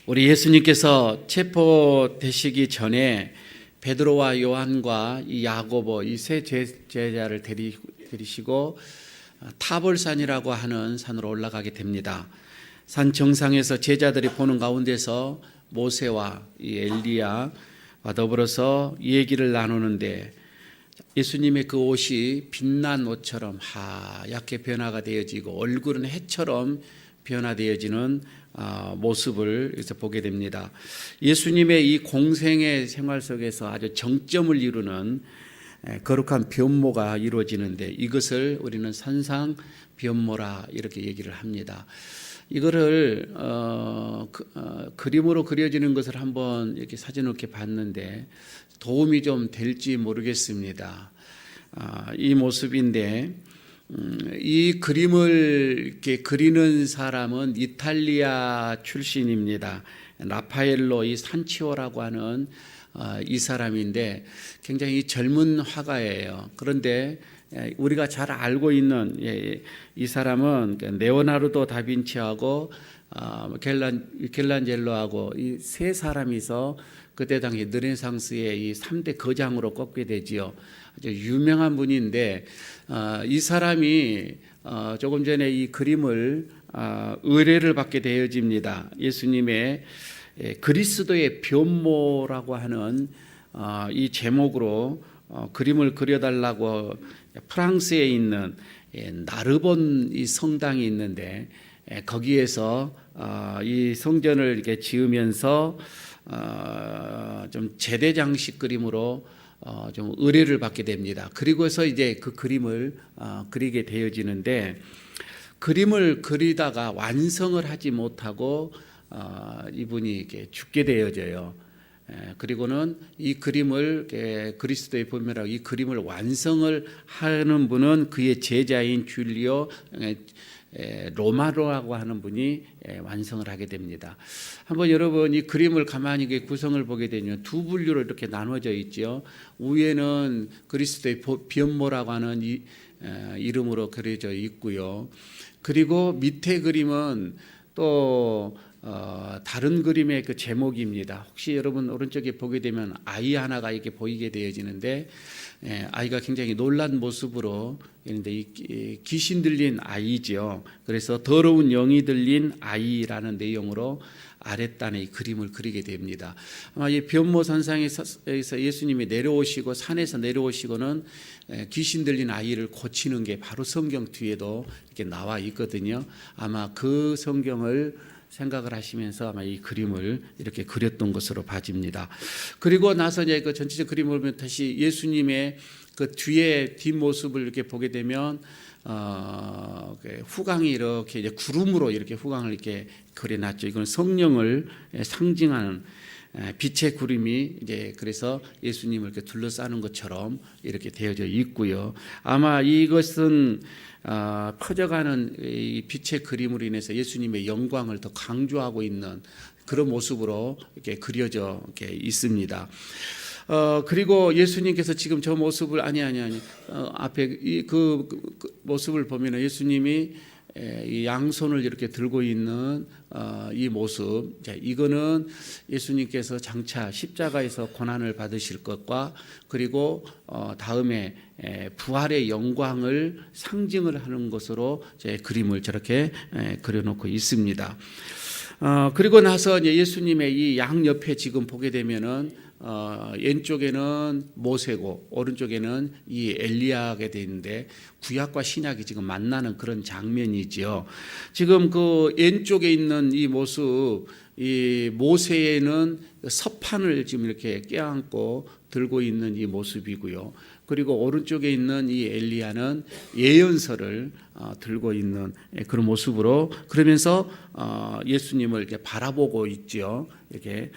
우리 예수님께서 체포되시기 전에 베드로와 요한과 이 야고보 이 세 제자를 데리시고 타볼산이라고 하는 산으로 올라가게 됩니다. 산 정상에서 제자들이 보는 가운데서 모세와 이 엘리야와 더불어서 얘기를 나누는데 예수님의 그 옷이 빛난 옷처럼 하얗게 변화가 되어지고 얼굴은 해처럼 변화되어지는 모습을 여기서 보게 됩니다. 예수님의 이 공생의 생활 속에서 아주 정점을 이루는 거룩한 변모가 이루어지는데 이것을 우리는 산상 변모라 이렇게 얘기를 합니다. 이거를 그림으로 그려지는 것을 한번 이렇게 사진을 이렇게 봤는데 도움이 좀 될지 모르겠습니다. 이 모습인데 이 그림을 이렇게 그리는 사람은 이탈리아 출신입니다. 라파엘로 이 산치오라고 하는 이 사람인데 굉장히 젊은 화가예요. 그런데 우리가 잘 알고 있는 이 사람은 레오나르도 다빈치하고 미켈란젤로하고 이 세 사람이서 그때 당시 르네상스의 이 3대 거장으로 꼽게 되지요. 아주 유명한 분인데 이 사람이 조금 전에 이 그림을 의뢰를 받게 되어집니다. 예수님의 그리스도의 변모라고 하는 이 제목으로 그림을 그려달라고 프랑스에 있는 나르본 이 성당이 있는데 거기에서 이 성전을 이렇게 지으면서 좀 제대 장식 그림으로 좀 의뢰를 받게 됩니다. 그리고서 이제 그 그림을 그리게 되어지는데 그림을 그리다가 완성을 하지 못하고 이분이 이렇게 죽게 되어져요. 그리고는 이 그림을 그리스도의 본묘라고 이 그림을 완성을 하는 분은 그의 제자인 줄리오 로마로라고 하는 분이 완성을 하게 됩니다. 한번 여러분 이 그림을 가만히 구성을 보게 되면 두 분류로 이렇게 나눠져 있죠. 위에는 그리스도의 변모라고 하는 이름으로 그려져 있고요. 그리고 밑에 그림은 또 다른 그림의 그 제목입니다. 혹시 여러분 오른쪽에 보게 되면 아이 하나가 이렇게 보이게 되어지는데 아이가 굉장히 놀란 모습으로 있는데 이 귀신 들린 아이죠. 그래서 더러운 영이 들린 아이라는 내용으로 아랫단에 이 그림을 그리게 됩니다. 아마 이 변모산상에서 예수님이 내려오시고 산에서 내려오시고는 귀신 들린 아이를 고치는 게 바로 성경 뒤에도 이렇게 나와 있거든요. 아마 그 성경을 생각을 하시면서 아마 이 그림을 이렇게 그렸던 것으로 봐집니다. 그리고 나서 이제 그 전체적 그림을 보면 다시 예수님의 그 뒤에 뒷모습을 이렇게 보게 되면 후광이 이렇게 이제 구름으로 이렇게 후광을 이렇게 그려놨죠. 이건 성령을 상징하는 빛의 구름이 이제 그래서 예수님을 이렇게 둘러싸는 것처럼 이렇게 되어져 있고요. 아마 이것은 퍼져가는 이 빛의 그림으로 인해서 예수님의 영광을 더 강조하고 있는 그런 모습으로 이렇게 그려져 이렇게 있습니다. 그리고 예수님께서 지금 저 모습을 앞에 그 모습을 보면 예수님이 이 양손을 이렇게 들고 있는 이 모습, 이거는 예수님께서 장차 십자가에서 고난을 받으실 것과 그리고 다음에 부활의 영광을 상징을 하는 것으로 제 그림을 저렇게 그려놓고 있습니다. 그리고 나서 이제 예수님의 이 양 옆에 지금 보게 되면은 왼쪽에는 모세고 오른쪽에는 이 엘리야가 되어 있는데 구약과 신약이 지금 만나는 그런 장면이지요. 지금 그 왼쪽에 있는 이 모습, 이 모세에는 서판을 지금 이렇게 껴안고 들고 있는 이 모습이고요. 그리고 오른쪽에 있는 이 엘리야는 예언서를 들고 있는 그런 모습으로 그러면서 예수님을 이렇게 바라보고 있죠. 이렇게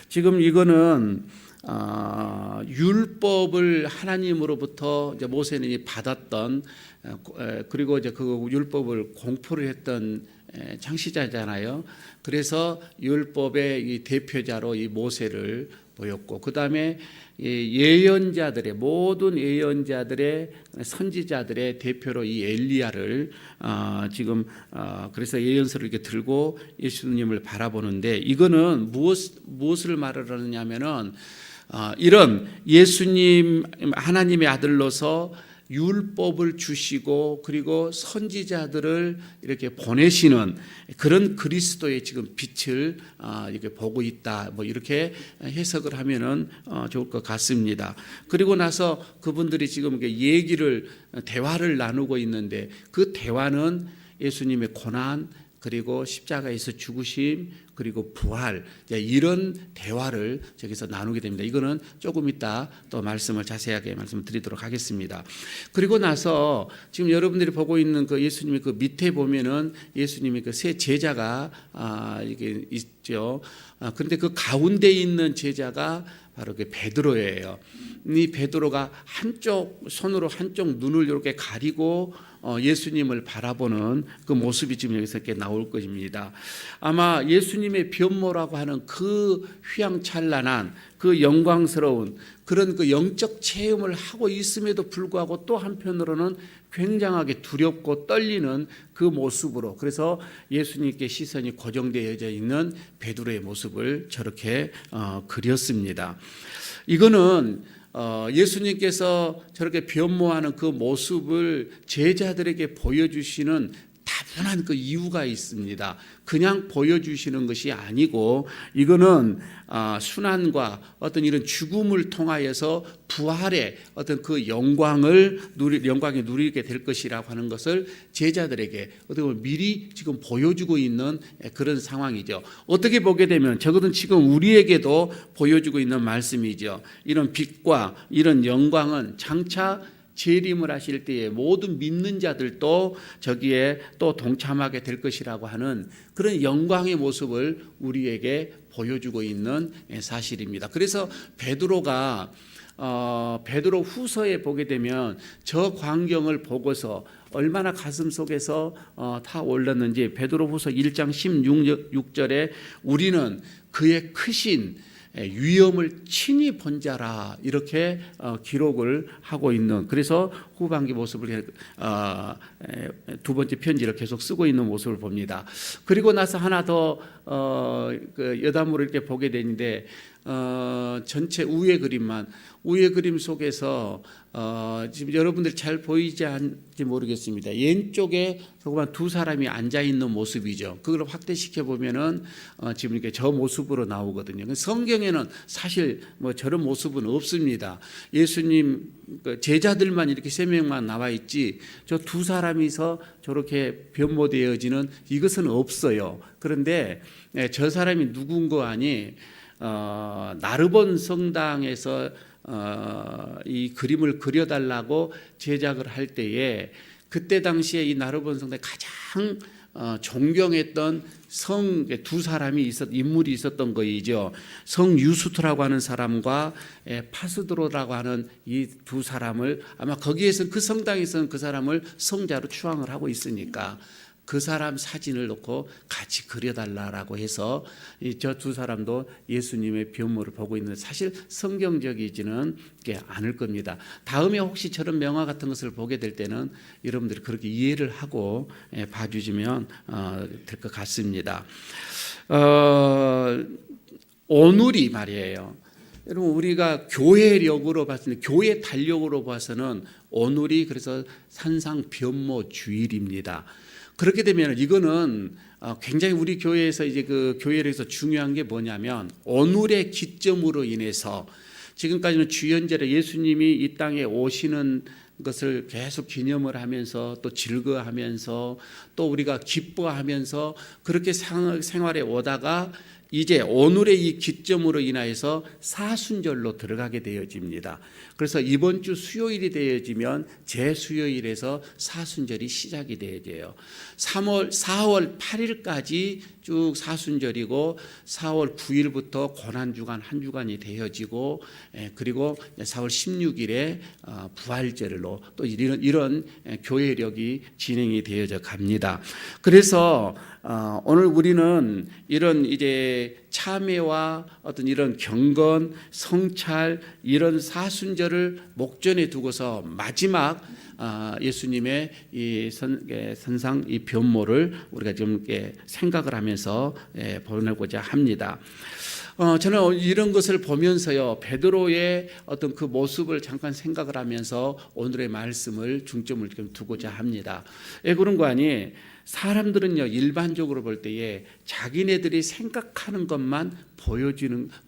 지금 이거는 율법을 하나님으로부터 이제 모세는 받았던 그리고 이제 그 율법을 공포를 했던 창시자잖아요. 그래서 율법의 이 대표자로 이 모세를 보였고, 그 다음에 예언자들의 모든 예언자들의 선지자들의 대표로 이 엘리야를 지금 그래서 예언서를 이렇게 들고 예수님을 바라보는데, 이거는 무엇을 말하느냐면은 이런 예수님 하나님의 아들로서 율법을 주시고 그리고 선지자들을 이렇게 보내시는 그런 그리스도의 지금 빛을 이렇게 보고 있다, 뭐 이렇게 해석을 하면은 좋을 것 같습니다. 그리고 나서 그분들이 지금 대화를 나누고 있는데, 그 대화는 예수님의 고난, 그리고 십자가에서 죽으심, 그리고 부활, 이런 대화를 저기서 나누게 됩니다. 이거는 조금 이따 또 자세하게 말씀드리도록 하겠습니다. 그리고 나서 지금 여러분들이 보고 있는 그 예수님의 그 밑에 보면은 예수님의 그 세 제자가 이게 있죠. 그런데 그 가운데 있는 제자가 바로 그 베드로예요. 이 베드로가 한쪽 손으로 한쪽 눈을 이렇게 가리고 예수님을 바라보는 그 모습이 지금 여기서 이렇게 나올 것입니다. 아마 예수님의 변모라고 하는 그 휘황찬란한 그 영광스러운 그런 그 영적 체험을 하고 있음에도 불구하고 또 한편으로는 굉장하게 두렵고 떨리는 그 모습으로, 그래서 예수님께 시선이 고정되어져 있는 베드로의 모습을 저렇게 그렸습니다. 이거는 예수님께서 저렇게 변모하는 그 모습을 제자들에게 보여주시는 다분한 그 이유가 있습니다. 그냥 보여주시는 것이 아니고, 이거는 순환과 어떤 이런 죽음을 통하여서 부활의 어떤 그 영광이 누리게 될 것이라고 하는 것을 제자들에게 어떻게 보면 미리 지금 보여주고 있는 그런 상황이죠. 어떻게 보게 되면 적어도 지금 우리에게도 보여주고 있는 말씀이죠. 이런 빛과 이런 영광은 장차 재림을 하실 때에 모든 믿는 자들도 저기에 또 동참하게 될 것이라고 하는 그런 영광의 모습을 우리에게 보여주고 있는 사실입니다. 그래서 베드로가 베드로 후서에 보게 되면 저 광경을 보고서 얼마나 가슴 속에서 타올랐는지, 베드로 후서 1장 16절에 우리는 그의 크신 위엄을 친히 본 자라, 이렇게 기록을 하고 있는, 그래서 후반기 모습을 두 번째 편지를 계속 쓰고 있는 모습을 봅니다. 그리고 나서 하나 더 그 여담으로 이렇게 보게 되는데, 전체 우의 그림 속에서 지금 여러분들이 잘 보이지 않을지 모르겠습니다. 왼쪽에 조그만 두 사람이 앉아 있는 모습이죠. 그걸 확대시켜 보면은 지금 이렇게 저 모습으로 나오거든요. 성경에는 사실 뭐 저런 모습은 없습니다. 예수님 제자들만 이렇게 세 명만 나와 있지, 저 두 사람이서 저렇게 변모되어지는 이것은 없어요. 그런데 저 사람이 누군가 아니, 나르본 성당에서 이 그림을 그려달라고 제작을 할 때에, 그때 당시에 이 나르본 성당에 가장 존경했던 두 사람이 인물이 있었던 거이죠. 성 유스토라고 하는 사람과 파스드로라고 하는 이 두 사람을, 아마 거기에서 그 성당에서는 그 사람을 성자로 추앙을 하고 있으니까 그 사람 사진을 놓고 같이 그려달라고 해서 저 두 사람도 예수님의 변모를 보고 있는, 사실 성경적이지는 않을 겁니다. 다음에 혹시 저런 명화 같은 것을 보게 될 때는 여러분들이 그렇게 이해를 하고 봐주시면 될 것 같습니다. 오늘이 말이에요. 여러분, 우리가 교회력으로 봤을 때, 교회 달력으로 봐서는 오늘이 그래서 산상 변모 주일입니다. 그렇게 되면 이거는 굉장히 우리 교회에서 이제 그 교회에서 중요한 게 뭐냐면, 오늘의 기점으로 인해서 지금까지는 주연절에 예수님이 이 땅에 오시는 것을 계속 기념을 하면서 또 즐거워하면서 또 우리가 기뻐하면서 그렇게 생활에 오다가 이제 오늘의 이 기점으로 인하여서 사순절로 들어가게 되어집니다. 그래서 이번 주 수요일이 되어지면 제수요일에서 사순절이 시작이 되어져요. 4월 8일까지 쭉 사순절이고 4월 9일부터 고난주간 한 주간이 되어지고, 그리고 4월 16일에 부활절로 또 이런 교회력이 진행이 되어져 갑니다. 그래서 오늘 우리는 이런 이제 참회와 어떤 이런 경건, 성찰, 이런 사순절을 목전에 두고서 마지막 예수님의 이 선상 이 변모를 우리가 좀 생각을 하면서 보내고자 합니다. 저는 이런 것을 보면서요, 베드로의 어떤 그 모습을 잠깐 생각을 하면서 오늘의 말씀을 중점을 좀 두고자 합니다. 왜 그런 거 아니? 사람들은요, 일반적으로 볼 때에 자기네들이 생각하는 것만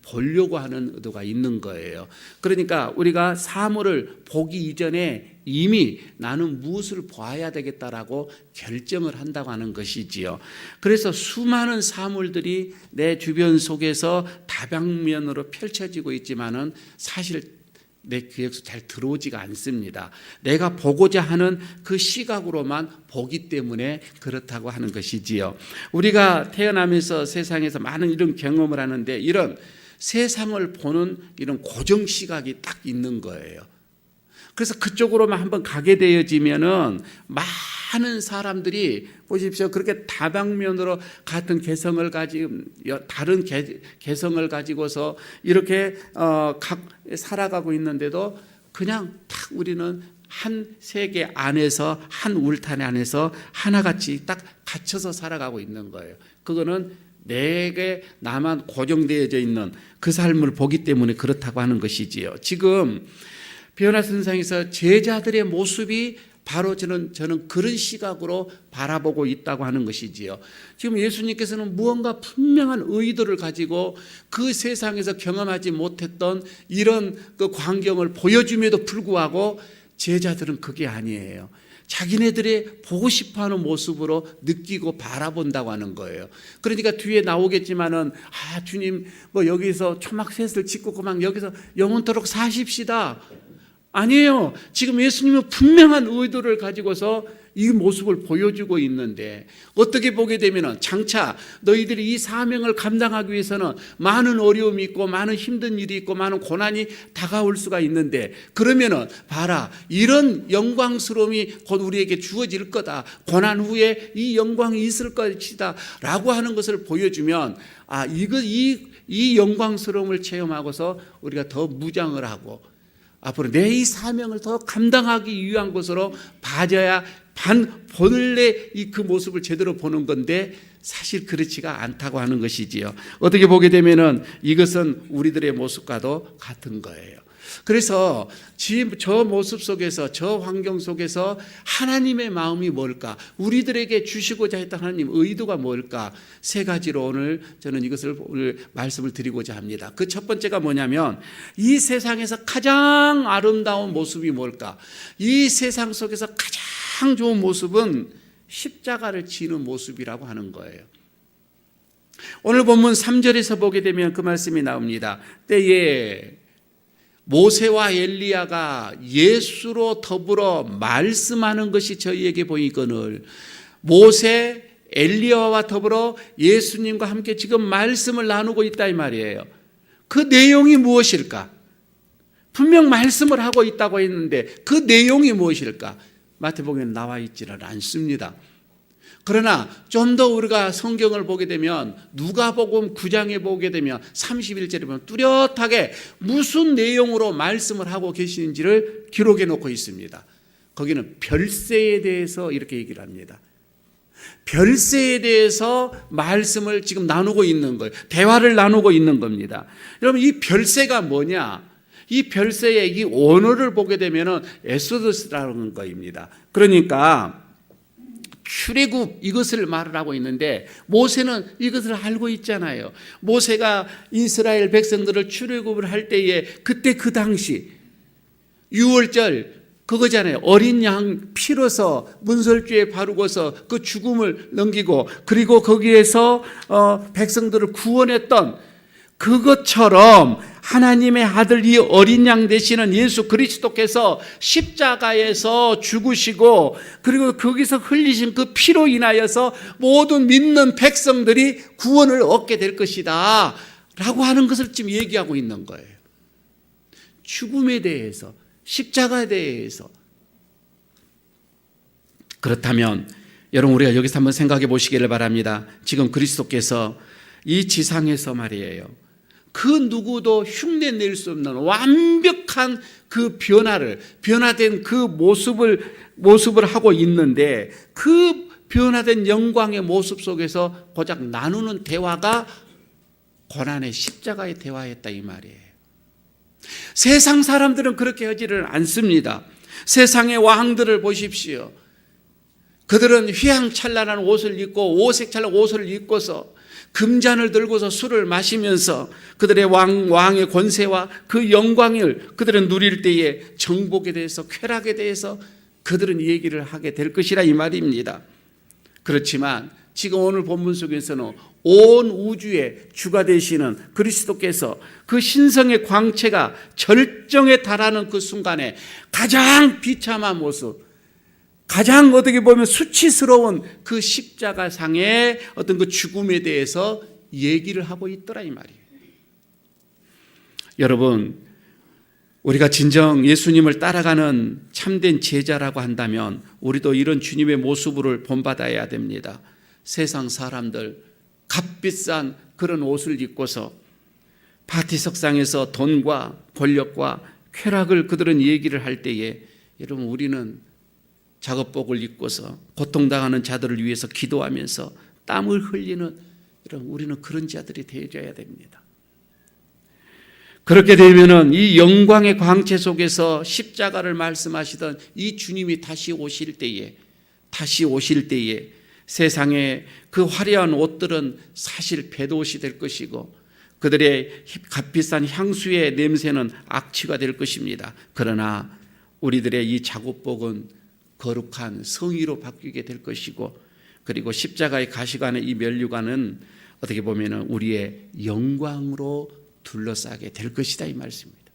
보려고 하는 의도가 있는 거예요. 그러니까 우리가 사물을 보기 이전에 이미 나는 무엇을 봐야 되겠다라고 결정을 한다고 하는 것이지요. 그래서 수많은 사물들이 내 주변 속에서 다방면으로 펼쳐지고 있지만은 사실 내 귀에서 잘 들어오지가 않습니다. 내가 보고자 하는 그 시각으로만 보기 때문에 그렇다고 하는 것이지요. 우리가 태어나면서 세상에서 많은 이런 경험을 하는데 이런 세상을 보는 이런 고정 시각이 딱 있는 거예요. 그래서 그쪽으로만 한번 가게 되어지면은 많은 사람들이 보십시오. 그렇게 다방면으로 같은 개성을 가지고 다른 개성을 가지고서 이렇게 각 살아가고 있는데도 그냥 딱 우리는 한 세계 안에서 한 울타리 안에서 하나같이 딱 갇혀서 살아가고 있는 거예요. 그거는 내게 나만 고정되어져 있는 그 삶을 보기 때문에 그렇다고 하는 것이지요. 지금 변화 선상에서 제자들의 모습이 바로 저는 그런 시각으로 바라보고 있다고 하는 것이지요. 지금 예수님께서는 무언가 분명한 의도를 가지고 그 세상에서 경험하지 못했던 이런 그 광경을 보여줌에도 불구하고 제자들은 그게 아니에요. 자기네들이 보고 싶어하는 모습으로 느끼고 바라본다고 하는 거예요. 그러니까 뒤에 나오겠지만은 주님 뭐 여기서 초막셋을 짓고 그만 여기서 영원토록 사십시다. 아니에요. 지금 예수님은 분명한 의도를 가지고서 이 모습을 보여주고 있는데 어떻게 보게 되면 장차 너희들이 이 사명을 감당하기 위해서는 많은 어려움이 있고 많은 힘든 일이 있고 많은 고난이 다가올 수가 있는데 그러면은 봐라 이런 영광스러움이 곧 우리에게 주어질 거다. 고난 후에 이 영광이 있을 것이다 라고 하는 것을 보여주면 이 영광스러움을 체험하고서 우리가 더 무장을 하고 앞으로 내 이 사명을 더 감당하기 위한 것으로 봐줘야 본래 그 모습을 제대로 보는 건데 사실 그렇지가 않다고 하는 것이지요. 어떻게 보게 되면은 이것은 우리들의 모습과도 같은 거예요. 그래서 지금 저 모습 속에서 저 환경 속에서 하나님의 마음이 뭘까? 우리들에게 주시고자 했던 하나님 의도가 뭘까? 세 가지로 오늘 저는 이것을 오늘 말씀을 드리고자 합니다. 그 첫 번째가 뭐냐면 이 세상에서 가장 아름다운 모습이 뭘까? 이 세상 속에서 가장 좋은 모습은 십자가를 지는 모습이라고 하는 거예요. 오늘 본문 3절에서 보게 되면 그 말씀이 나옵니다. 때에 모세와 엘리야가 예수로 더불어 말씀하는 것이 저희에게 보이거늘 모세, 엘리야와 더불어 예수님과 함께 지금 말씀을 나누고 있다 이 말이에요. 그 내용이 무엇일까? 분명 말씀을 하고 있다고 했는데 그 내용이 무엇일까? 마태복음에 나와 있지는 않습니다. 그러나 좀 더 우리가 성경을 보게 되면 누가복음 9장에 보게 되면 31절에 보면 뚜렷하게 무슨 내용으로 말씀을 하고 계시는지를 기록해 놓고 있습니다. 거기는 별세에 대해서 이렇게 얘기를 합니다. 별세에 대해서 말씀을 지금 나누고 있는 거예요. 대화를 나누고 있는 겁니다. 여러분 이 별세가 뭐냐? 이 별세의 이 원어를 보게 되면 에소더스라는 거입니다. 그러니까 출애굽 이것을 말을 하고 있는데 모세는 이것을 알고 있잖아요. 모세가 이스라엘 백성들을 출애굽을 할 때에 그때 그 당시 유월절 그거잖아요. 어린 양 피로서 문설주에 바르고서 그 죽음을 넘기고 그리고 거기에서 백성들을 구원했던 그것처럼 하나님의 아들 이 어린 양 되시는 예수 그리스도께서 십자가에서 죽으시고 그리고 거기서 흘리신 그 피로 인하여서 모든 믿는 백성들이 구원을 얻게 될 것이다 라고 하는 것을 지금 얘기하고 있는 거예요. 죽음에 대해서 십자가에 대해서. 그렇다면 여러분, 우리가 여기서 한번 생각해 보시기를 바랍니다. 지금 그리스도께서 이 지상에서 말이에요, 그 누구도 흉내낼 수 없는 완벽한 그 변화된 그 모습을 하고 있는데, 그 변화된 영광의 모습 속에서 고작 나누는 대화가 고난의 십자가의 대화였다 이 말이에요. 세상 사람들은 그렇게 하지를 않습니다. 세상의 왕들을 보십시오. 그들은 휘황찬란한 옷을 입고 오색찬란한 옷을 입고서 금잔을 들고서 술을 마시면서 그들의 왕의 권세와 그 영광을 그들은 누릴 때에 정복에 대해서, 쾌락에 대해서 그들은 얘기를 하게 될 것이라 이 말입니다. 그렇지만 지금 오늘 본문 속에서는 온 우주의 주가 되시는 그리스도께서 그 신성의 광채가 절정에 달하는 그 순간에 가장 비참한 모습, 가장 어떻게 보면 수치스러운 그 십자가상의 어떤 그 죽음에 대해서 얘기를 하고 있더라 이 말이에요. 여러분, 우리가 진정 예수님을 따라가는 참된 제자라고 한다면 우리도 이런 주님의 모습을 본받아야 됩니다. 세상 사람들 값비싼 그런 옷을 입고서 파티석상에서 돈과 권력과 쾌락을 그들은 얘기를 할 때에, 여러분, 우리는 작업복을 입고서 고통당하는 자들을 위해서 기도하면서 땀을 흘리는, 여러분, 우리는 그런 자들이 되어줘야 됩니다. 그렇게 되면은 이 영광의 광채 속에서 십자가를 말씀하시던 이 주님이 다시 오실 때에 세상의 그 화려한 옷들은 사실 뱃옷이 될 것이고 그들의 값비싼 향수의 냄새는 악취가 될 것입니다. 그러나 우리들의 이 작업복은 거룩한 성의로 바뀌게 될 것이고, 그리고 십자가의 가시관의 이 면류관은 어떻게 보면 우리의 영광으로 둘러싸게 될 것이다 이 말씀입니다.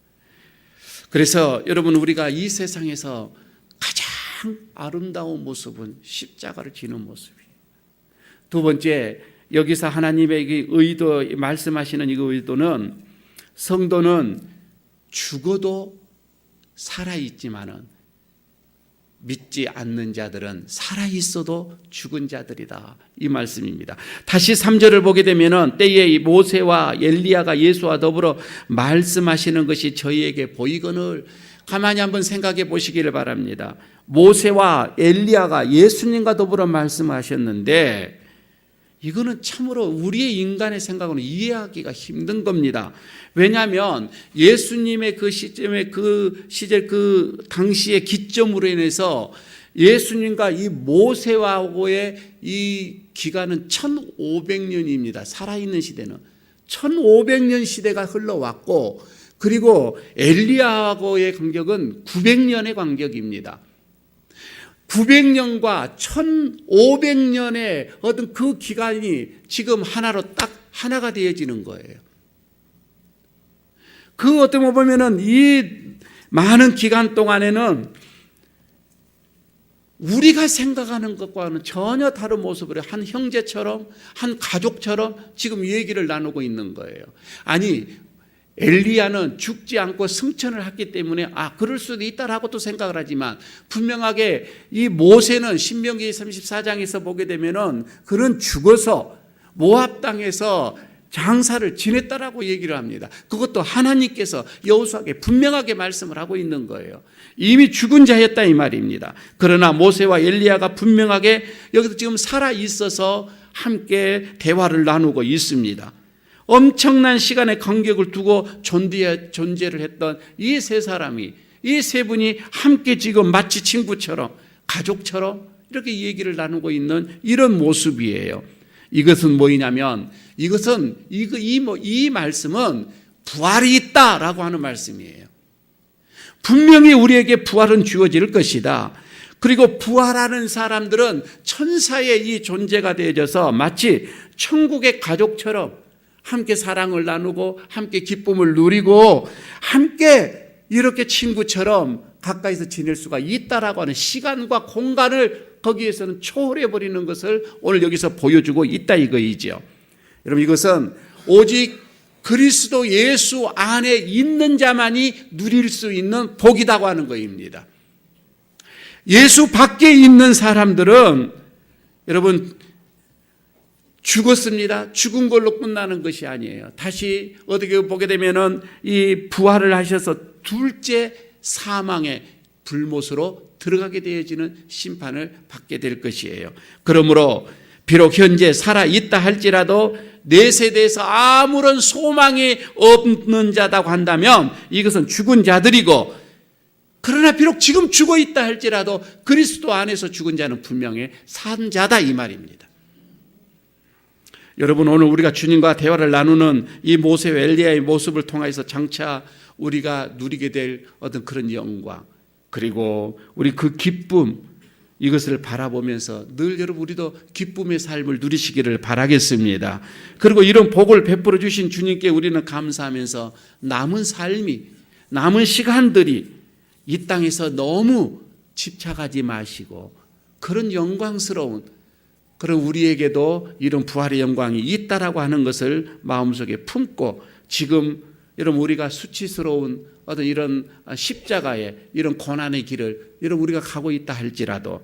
그래서 여러분, 우리가 이 세상에서 가장 아름다운 모습은 십자가를 지는 모습이에요. 두 번째, 여기서 하나님의 의도, 말씀하시는 이 의도는, 성도는 죽어도 살아있지만은 믿지 않는 자들은 살아있어도 죽은 자들이다 이 말씀입니다. 다시 3절을 보게 되면, 때에 이 모세와 엘리야가 예수와 더불어 말씀하시는 것이 저희에게 보이거늘. 가만히 한번 생각해 보시기를 바랍니다. 모세와 엘리야가 예수님과 더불어 말씀하셨는데, 이거는 참으로 우리의 인간의 생각으로는 이해하기가 힘든 겁니다. 왜냐하면 예수님의 그 시점에, 그 시절, 그 당시의 기점으로 인해서 예수님과 이 모세와의 이 기간은 1500년입니다. 살아있는 시대는 1500년 시대가 흘러왔고, 그리고 엘리야하고의 간격은 900년의 간격입니다. 900년과 1500년의 어떤 그 기간이 지금 하나로 딱 하나가 되어지는 거예요. 그 어떤 거 보면은 이 많은 기간 동안에는 우리가 생각하는 것과는 전혀 다른 모습으로 한 형제처럼, 한 가족처럼 지금 얘기를 나누고 있는 거예요. 아니, 엘리야는 죽지 않고 승천을 했기 때문에 그럴 수도 있다라고도 생각을 하지만, 분명하게 이 모세는 신명기 34장에서 보게 되면은 그는 죽어서 모압 땅에서 장사를 지냈다라고 얘기를 합니다. 그것도 하나님께서 여호수아에게 분명하게 말씀을 하고 있는 거예요. 이미 죽은 자였다 이 말입니다. 그러나 모세와 엘리야가 분명하게 여기서 지금 살아 있어서 함께 대화를 나누고 있습니다. 엄청난 시간의 간격을 두고 존재를 했던 이 세 사람이, 이 세 분이 함께 지금 마치 친구처럼, 가족처럼 이렇게 얘기를 나누고 있는 이런 모습이에요. 이것은 뭐냐면, 이 말씀은 부활이 있다라고 하는 말씀이에요. 분명히 우리에게 부활은 주어질 것이다. 그리고 부활하는 사람들은 천사의 이 존재가 되어져서 마치 천국의 가족처럼 함께 사랑을 나누고 함께 기쁨을 누리고 함께 이렇게 친구처럼 가까이서 지낼 수가 있다라고 하는, 시간과 공간을 거기에서는 초월해버리는 것을 오늘 여기서 보여주고 있다 이거이죠. 여러분, 이것은 오직 그리스도 예수 안에 있는 자만이 누릴 수 있는 복이라고 하는 것입니다. 예수 밖에 있는 사람들은 여러분, 죽었습니다. 죽은 걸로 끝나는 것이 아니에요. 다시 어떻게 보게 되면은 이 부활을 하셔서 둘째 사망의 불못으로 들어가게 되어지는 심판을 받게 될 것이에요. 그러므로 비록 현재 살아있다 할지라도 내 세대에서 아무런 소망이 없는 자다고 한다면 이것은 죽은 자들이고, 그러나 비록 지금 죽어있다 할지라도 그리스도 안에서 죽은 자는 분명히 산 자다 이 말입니다. 여러분, 오늘 우리가 주님과 대화를 나누는 이 모세와 엘리야의 모습을 통해서 장차 우리가 누리게 될 어떤 그런 영광, 그리고 우리 그 기쁨, 이것을 바라보면서 늘 여러분 우리도 기쁨의 삶을 누리시기를 바라겠습니다. 그리고 이런 복을 베풀어 주신 주님께 우리는 감사하면서 남은 삶이, 남은 시간들이 이 땅에서 너무 집착하지 마시고 그런 영광스러운, 그런 우리에게도 이런 부활의 영광이 있다라고 하는 것을 마음속에 품고, 지금 여러분 우리가 수치스러운 어떤 이런 십자가의 이런 고난의 길을 여러분 우리가 가고 있다 할지라도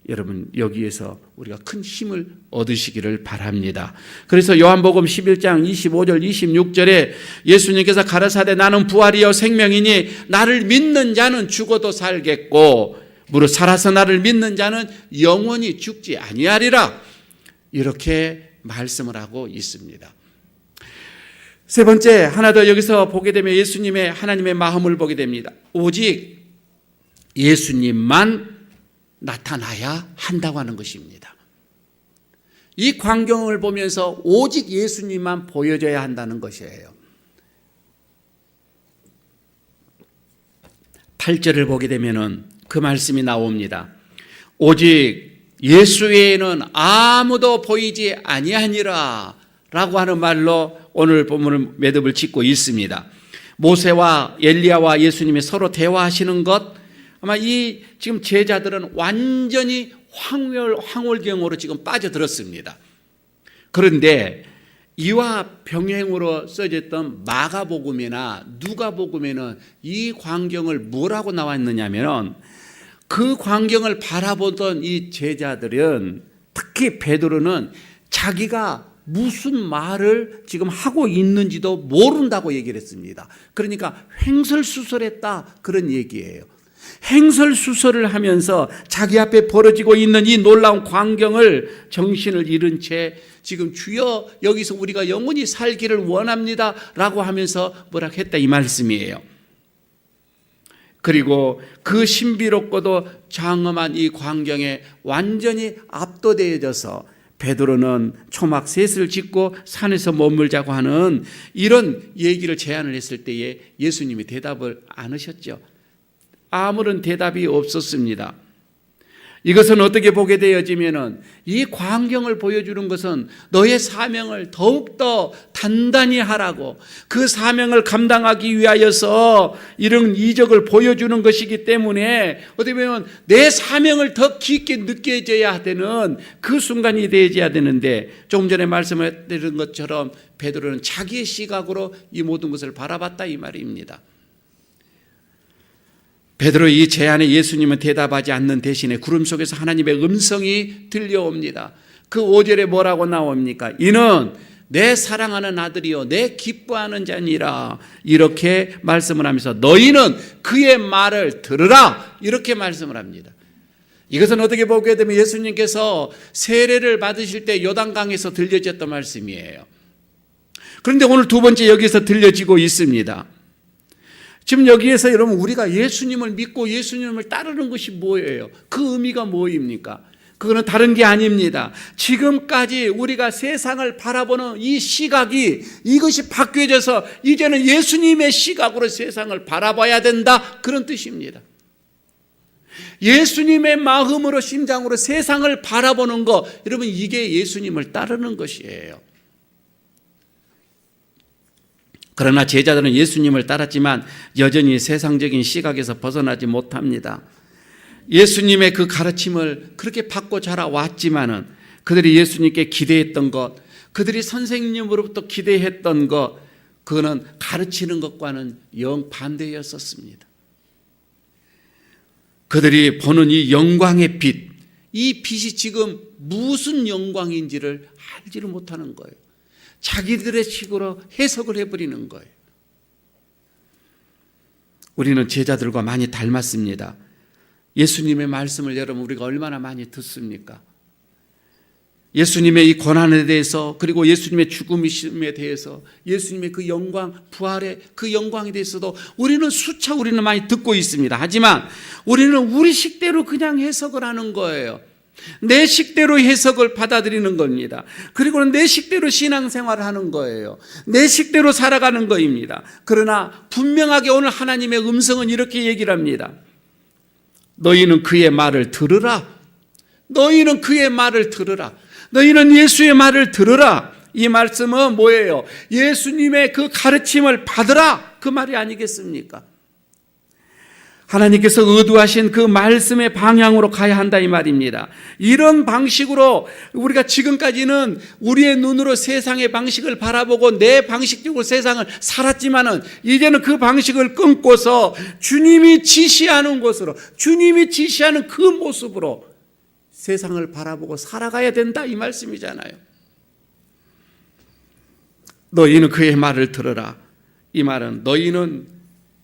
여러분 여기에서 우리가 큰 힘을 얻으시기를 바랍니다. 그래서 요한복음 11장 25절 26절에 예수님께서 가라사대 나는 부활이요 생명이니 나를 믿는 자는 죽어도 살겠고 무릇 살아서 나를 믿는 자는 영원히 죽지 아니하리라, 이렇게 말씀을 하고 있습니다. 세 번째, 하나 더 여기서 보게 되면 예수님의 하나님의 마음을 보게 됩니다. 오직 예수님만 나타나야 한다고 하는 것입니다. 이 광경을 보면서 오직 예수님만 보여줘야 한다는 것이에요. 8절을 보게 되면은 그 말씀이 나옵니다. 오직 예수 외에는 아무도 보이지 아니하니라 라고 하는 말로 오늘 본문을 매듭을 짓고 있습니다. 모세와 엘리야와 예수님이 서로 대화하시는 것, 아마 이 지금 제자들은 완전히 황홀경으로 지금 빠져들었습니다. 그런데 이와 병행으로 써졌던 마가복음이나 누가복음에는 이 광경을 뭐라고 나와 있느냐면, 그 광경을 바라보던 이 제자들은, 특히 베드로는 자기가 무슨 말을 지금 하고 있는지도 모른다고 얘기를 했습니다. 그러니까 횡설수설했다, 그런 얘기예요. 횡설수설을 하면서 자기 앞에 벌어지고 있는 이 놀라운 광경을 정신을 잃은 채 지금 주여 여기서 우리가 영원히 살기를 원합니다 라고 하면서 뭐라 했다 이 말씀이에요. 그리고 그 신비롭고도 장엄한 이 광경에 완전히 압도되어져서 베드로는 초막 셋을 짓고 산에서 머물자고 하는 이런 얘기를 제안을 했을 때에 예수님이 대답을 안 하셨죠. 아무런 대답이 없었습니다. 이것은 어떻게 보게 되어지면은 이 광경을 보여주는 것은 너의 사명을 더욱더 단단히 하라고, 그 사명을 감당하기 위하여서 이런 이적을 보여주는 것이기 때문에 어떻게 보면 내 사명을 더 깊게 느껴져야 되는 그 순간이 되어야 되는데, 조금 전에 말씀드린 것처럼 베드로는 자기의 시각으로 이 모든 것을 바라봤다 이 말입니다. 베드로의 이 제안에 예수님은 대답하지 않는 대신에 구름 속에서 하나님의 음성이 들려옵니다. 그 5절에 뭐라고 나옵니까? 이는 내 사랑하는 아들이요 내 기뻐하는 자니라, 이렇게 말씀을 하면서 너희는 그의 말을 들으라, 이렇게 말씀을 합니다. 이것은 어떻게 보게 되면 예수님께서 세례를 받으실 때 요단강에서 들려졌던 말씀이에요. 그런데 오늘 두 번째 여기서 들려지고 있습니다. 지금 여기에서 여러분 우리가 예수님을 믿고 예수님을 따르는 것이 뭐예요? 그 의미가 뭐입니까? 그거는 다른 게 아닙니다. 지금까지 우리가 세상을 바라보는 이 시각이, 이것이 바뀌어져서 이제는 예수님의 시각으로 세상을 바라봐야 된다, 그런 뜻입니다. 예수님의 마음으로, 심장으로 세상을 바라보는 것, 여러분 이게 예수님을 따르는 것이에요. 그러나 제자들은 예수님을 따랐지만 여전히 세상적인 시각에서 벗어나지 못합니다. 예수님의 그 가르침을 그렇게 받고 자라왔지만은 그들이 예수님께 기대했던 것, 그들이 선생님으로부터 기대했던 것, 그거는 가르치는 것과는 영 반대였었습니다. 그들이 보는 이 영광의 빛, 이 빛이 지금 무슨 영광인지를 알지를 못하는 거예요. 자기들의 식으로 해석을 해버리는 거예요. 우리는 제자들과 많이 닮았습니다. 예수님의 말씀을 여러분 우리가 얼마나 많이 듣습니까? 예수님의 이 고난에 대해서, 그리고 예수님의 죽음에 대해서, 예수님의 그 영광, 부활의 그 영광에 대해서도 우리는 많이 듣고 있습니다. 하지만 우리는 우리 식대로 그냥 해석을 하는 거예요. 내 식대로 해석을 받아들이는 겁니다. 그리고는 내 식대로 신앙생활을 하는 거예요. 내 식대로 살아가는 거입니다. 그러나 분명하게 오늘 하나님의 음성은 이렇게 얘기를 합니다. 너희는 그의 말을 들으라. 너희는 그의 말을 들으라. 너희는 예수의 말을 들으라. 이 말씀은 뭐예요? 예수님의 그 가르침을 받으라. 그 말이 아니겠습니까? 하나님께서 의도하신 그 말씀의 방향으로 가야 한다 이 말입니다. 이런 방식으로 우리가 지금까지는 우리의 눈으로 세상의 방식을 바라보고 내 방식적으로 세상을 살았지만은 이제는 그 방식을 끊고서 주님이 지시하는 곳으로, 주님이 지시하는 그 모습으로 세상을 바라보고 살아가야 된다 이 말씀이잖아요. 너희는 그의 말을 들으라. 이 말은 너희는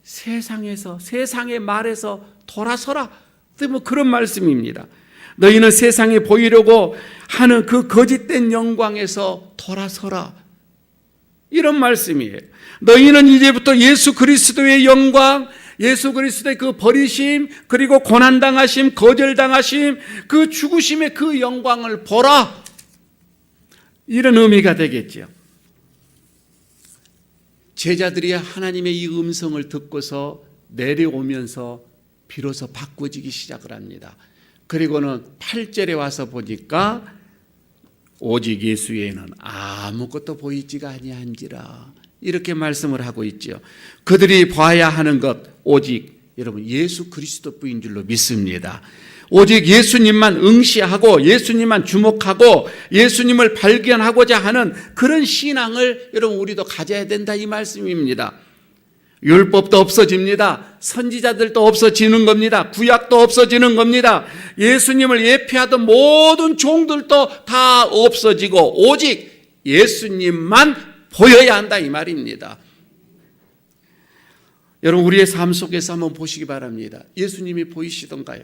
세상의 말에서 돌아서라. 뭐 그런 말씀입니다. 너희는 세상에 보이려고 하는 그 거짓된 영광에서 돌아서라. 이런 말씀이에요. 너희는 이제부터 예수 그리스도의 영광, 예수 그리스도의 그 버리심, 그리고 고난당하심, 거절당하심, 그 죽으심의 그 영광을 보라. 이런 의미가 되겠죠. 제자들이 하나님의 이 음성을 듣고서 내려오면서 비로소 바꿔지기 시작을 합니다. 그리고는 8절에 와서 보니까 오직 예수 외에는 아무것도 보이지가 아니한지라 이렇게 말씀을 하고 있죠. 그들이 봐야 하는 것 오직 여러분 예수 그리스도뿐인 줄로 믿습니다. 오직 예수님만 응시하고 예수님만 주목하고 예수님을 발견하고자 하는 그런 신앙을 여러분 우리도 가져야 된다 이 말씀입니다. 율법도 없어집니다. 선지자들도 없어지는 겁니다. 구약도 없어지는 겁니다. 예수님을 예표하던 모든 종들도 다 없어지고 오직 예수님만 보여야 한다 이 말입니다. 여러분 우리의 삶 속에서 한번 보시기 바랍니다. 예수님이 보이시던가요?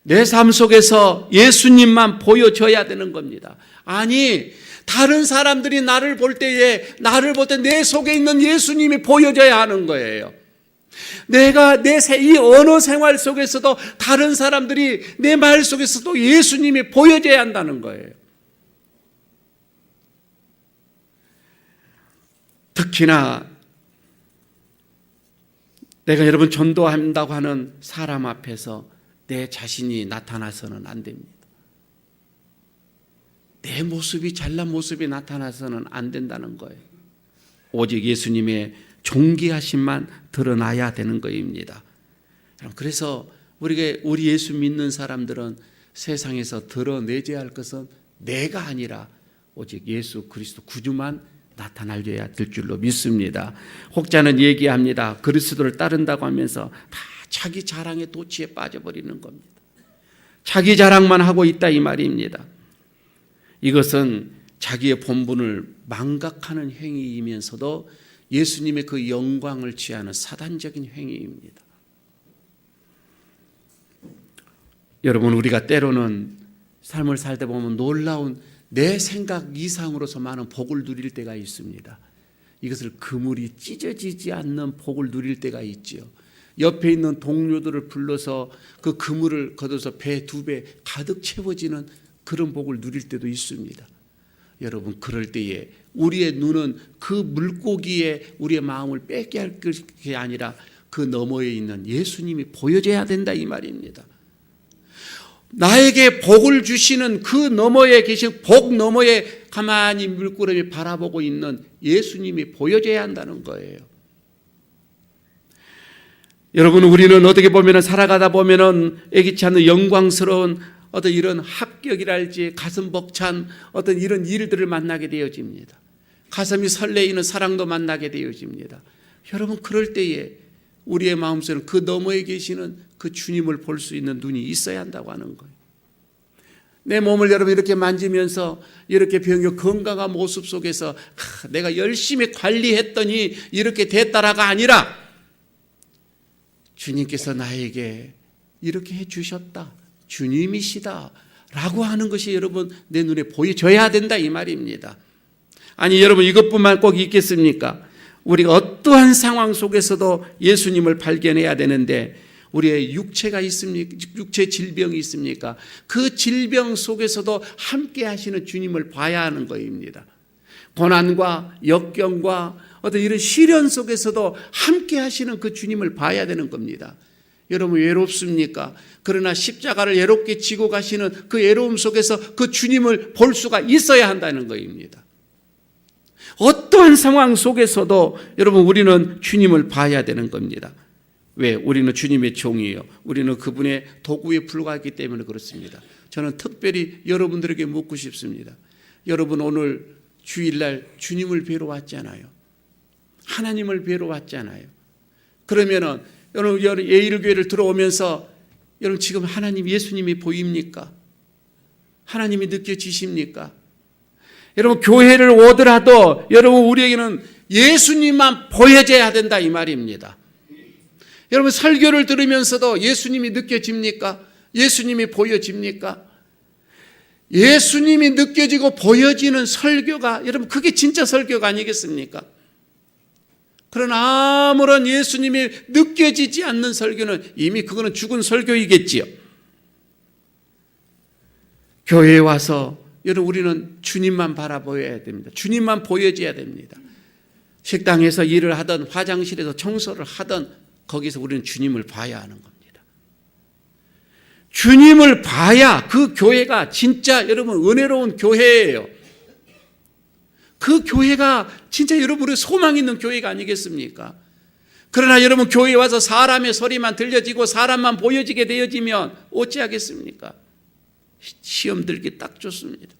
내 삶 속에서 예수님만 보여줘야 되는 겁니다. 아니 다른 사람들이 나를 볼 때 내 속에 있는 예수님이 보여져야 하는 거예요. 내가 이 언어 생활 속에서도 다른 사람들이 내 말 속에서도 예수님이 보여져야 한다는 거예요. 특히나 내가 여러분 전도한다고 하는 사람 앞에서 내 자신이 나타나서는 안 됩니다. 내 모습이 잘난 모습이 나타나서는 안 된다는 거예요. 오직 예수님의 존귀하심만 드러나야 되는 것입니다. 그래서 우리 예수 믿는 사람들은 세상에서 드러내줘야 할 것은 내가 아니라 오직 예수 그리스도 구주만 나타나줘야 될 줄로 믿습니다. 혹자는 얘기합니다. 그리스도를 따른다고 하면서 다 자기 자랑의 도취에 빠져버리는 겁니다. 자기 자랑만 하고 있다 이 말입니다. 이것은 자기의 본분을 망각하는 행위이면서도 예수님의 그 영광을 취하는 사단적인 행위입니다. 여러분 우리가 때로는 삶을 살다 보면 놀라운 내 생각 이상으로서 많은 복을 누릴 때가 있습니다. 이것을 그물이 찢어지지 않는 복을 누릴 때가 있지요. 옆에 있는 동료들을 불러서 그 그물을 걷어서 배 2배 가득 채워지는 그런 복을 누릴 때도 있습니다. 여러분 그럴 때에 우리의 눈은 그 물고기에 우리의 마음을 뺏게 할 것이 아니라 그 너머에 있는 예수님이 보여져야 된다 이 말입니다. 나에게 복을 주시는 그 너머에 계신 복 너머에 가만히 물구름이 바라보고 있는 예수님이 보여져야 한다는 거예요. 여러분 우리는 어떻게 보면 살아가다 보면 애기치 않는 영광스러운 어떤 이런 합격이랄지 가슴 벅찬 어떤 이런 일들을 만나게 되어집니다. 가슴이 설레이는 사랑도 만나게 되어집니다. 여러분 그럴 때에 우리의 마음속에는 그 너머에 계시는 그 주님을 볼 수 있는 눈이 있어야 한다고 하는 거예요. 내 몸을 여러분 이렇게 만지면서 이렇게 병이 건강한 모습 속에서 내가 열심히 관리했더니 이렇게 됐다라가 아니라 주님께서 나에게 이렇게 해주셨다, 주님이시다 라고 하는 것이 여러분 내 눈에 보여져야 된다 이 말입니다. 아니 여러분 이것뿐만 꼭 있겠습니까? 우리가 어떠한 상황 속에서도 예수님을 발견해야 되는데 우리의 육체가 있습니까? 육체 질병이 있습니까? 그 질병 속에서도 함께 하시는 주님을 봐야 하는 것입니다. 고난과 역경과 어떤 이런 시련 속에서도 함께 하시는 그 주님을 봐야 되는 겁니다. 여러분 외롭습니까? 그러나 십자가를 외롭게 지고 가시는 그 외로움 속에서 그 주님을 볼 수가 있어야 한다는 것입니다. 어떠한 상황 속에서도 여러분 우리는 주님을 봐야 되는 겁니다. 왜? 우리는 주님의 종이에요. 우리는 그분의 도구에 불과하기 때문에 그렇습니다. 저는 특별히 여러분들에게 묻고 싶습니다. 여러분 오늘 주일날 주님을 뵈러 왔잖아요. 하나님을 뵈러 왔잖아요. 그러면은 여러분 예일교회를 들어오면서 여러분 지금 하나님 예수님이 보입니까? 하나님이 느껴지십니까? 여러분 교회를 오더라도 여러분 우리에게는 예수님만 보여져야 된다 이 말입니다. 여러분 설교를 들으면서도 예수님이 느껴집니까? 예수님이 보여집니까? 예수님이 느껴지고 보여지는 설교가 여러분 그게 진짜 설교가 아니겠습니까? 그러나 아무런 예수님이 느껴지지 않는 설교는 이미 그거는 죽은 설교이겠지요. 교회에 와서 여러분 우리는 주님만 바라보여야 됩니다. 주님만 보여줘야 됩니다. 식당에서 일을 하든 화장실에서 청소를 하든 거기서 우리는 주님을 봐야 하는 겁니다. 주님을 봐야 그 교회가 진짜 여러분 은혜로운 교회예요. 그 교회가 진짜 여러분의 소망 있는 교회가 아니겠습니까? 그러나 여러분 교회에 와서 사람의 소리만 들려지고 사람만 보여지게 되어지면 어찌하겠습니까? 시험 들기 딱 좋습니다.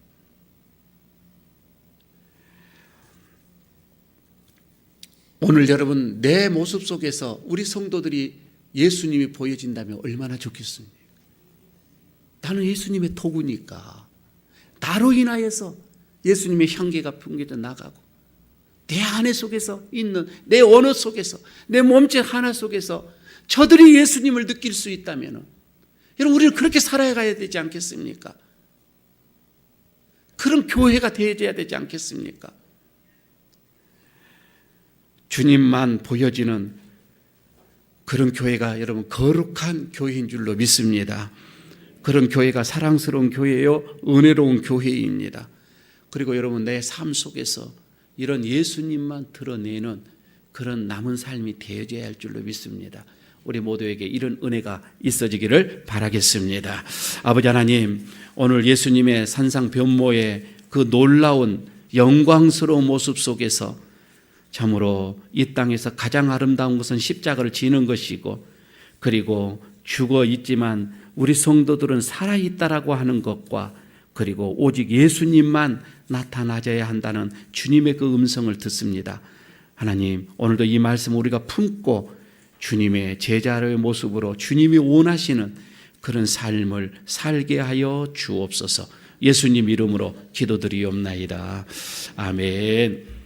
오늘 여러분 내 모습 속에서 우리 성도들이 예수님이 보여진다면 얼마나 좋겠습니까? 나는 예수님의 도구니까 나로 인하여서 예수님의 향기가 풍겨져 나가고 내 안에 속에서 있는 내 언어 속에서 내 몸짓 하나 속에서 저들이 예수님을 느낄 수 있다면 여러분 우리는 그렇게 살아가야 되지 않겠습니까? 그런 교회가 되어야 되지 않겠습니까? 주님만 보여지는 그런 교회가 여러분 거룩한 교회인 줄로 믿습니다. 그런 교회가 사랑스러운 교회요 은혜로운 교회입니다. 그리고 여러분 내 삶 속에서 이런 예수님만 드러내는 그런 남은 삶이 되어져야 할 줄로 믿습니다. 우리 모두에게 이런 은혜가 있어지기를 바라겠습니다. 아버지 하나님, 오늘 예수님의 산상변모의 그 놀라운 영광스러운 모습 속에서 참으로 이 땅에서 가장 아름다운 것은 십자가를 지는 것이고 그리고 죽어 있지만 우리 성도들은 살아있다라고 하는 것과 그리고 오직 예수님만 나타나져야 한다는 주님의 그 음성을 듣습니다. 하나님, 오늘도 이 말씀 우리가 품고 주님의 제자의 모습으로 주님이 원하시는 그런 삶을 살게 하여 주옵소서. 예수님 이름으로 기도드리옵나이다. 아멘.